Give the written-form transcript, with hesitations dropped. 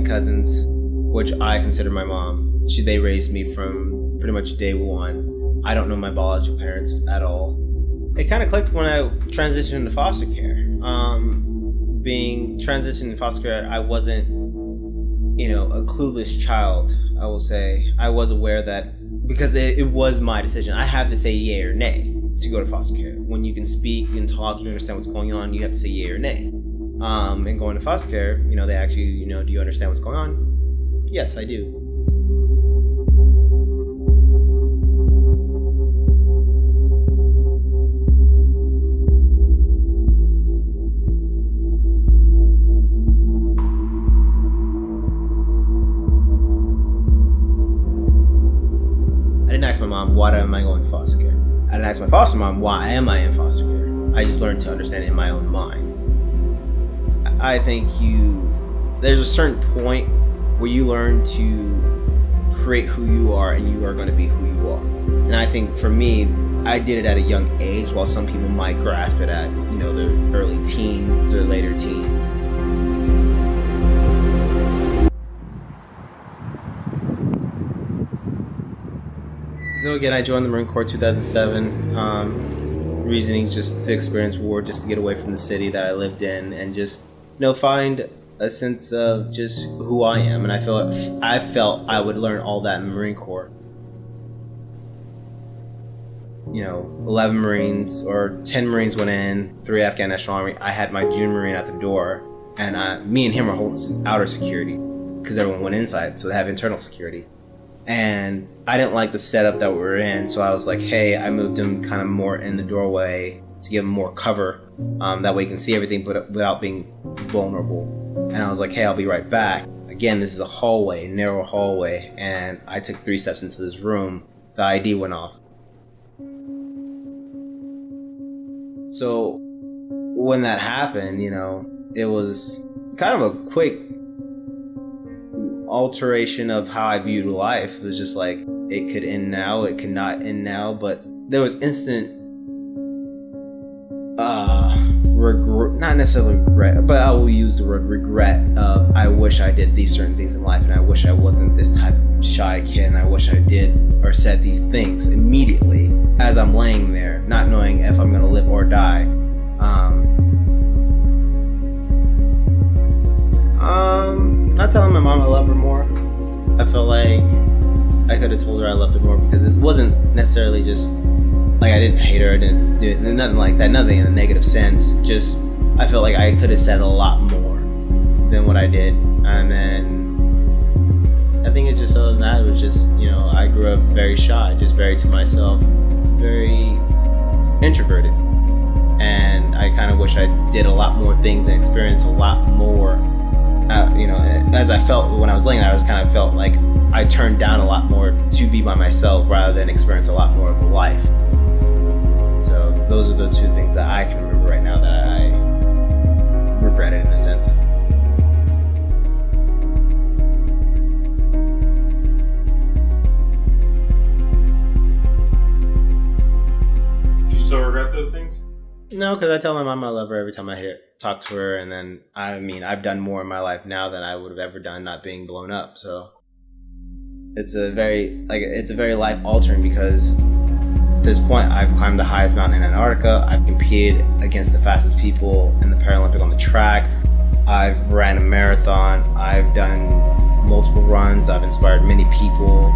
cousins, which I consider my mom. They raised me from pretty much day one. I don't know my biological parents at all. It kind of clicked when I transitioned into foster care. Being transitioned into foster care, I wasn't, a clueless child, I will say. I was aware that, because it was my decision, I have to say yay or nay to go to foster care. When you can speak, you can talk, you understand what's going on, you have to say yay or nay. And going to foster care, they ask you, do you understand what's going on? Yes, I do. I didn't ask my mom, why am I going to foster care? I didn't ask my foster mom, why am I in foster care? I just learned to understand it in my own mind. I think there's a certain point where you learn to create who you are, and you are going to be who you are. And I think for me, I did it at a young age, while some people might grasp it at, their early teens, their later teens. So again, I joined the Marine Corps 2007. Reasoning just to experience war, just to get away from the city that I lived in, and just find a sense of just who I am. And I felt I would learn all that in the Marine Corps. 11 Marines or 10 Marines went in, 3 Afghan National Army. I had my junior Marine at the door, and me and him were holding outer security because everyone went inside, so they have internal security. And I didn't like the setup that we were in, so I was like, hey, I moved him kind of more in the doorway to give him more cover. That way he can see everything but without being vulnerable. And I was like, hey, I'll be right back. Again, this is a hallway, narrow hallway, and I took 3 steps into this room. The ID went off. So when that happened, it was kind of a quick alteration of how I viewed life. It was just like, it could end now, it could not end now, but there was instant regret, not necessarily regret, but I will use the word regret of, I wish I did these certain things in life, and I wish I wasn't this type of shy kid, and I wish I did or said these things immediately as I'm laying there, not knowing if I'm going to live or die. Not telling my mom I love her more. I felt like I could have told her I loved her more, because it wasn't necessarily just like I didn't hate her, I didn't do it, nothing like that, nothing in a negative sense. Just I felt like I could have said a lot more than what I did. And then I think it just, other than that, it was just, I grew up very shy, just very to myself, very introverted. And I kind of wish I did a lot more things and experienced a lot more. As I felt when I was laying there, I was kind of felt like I turned down a lot more to be by myself rather than experience a lot more of life. So those are the 2 things that I can remember right now that I regretted in a sense. Do you still regret those things? No, because I tell my mom I love her every time I talk to her, and then I've done more in my life now than I would have ever done not being blown up. So it's a very life altering, because at this point I've climbed the highest mountain in Antarctica. I've competed against the fastest people in the Paralympic on the track. I've ran a marathon. I've done multiple runs. I've inspired many people.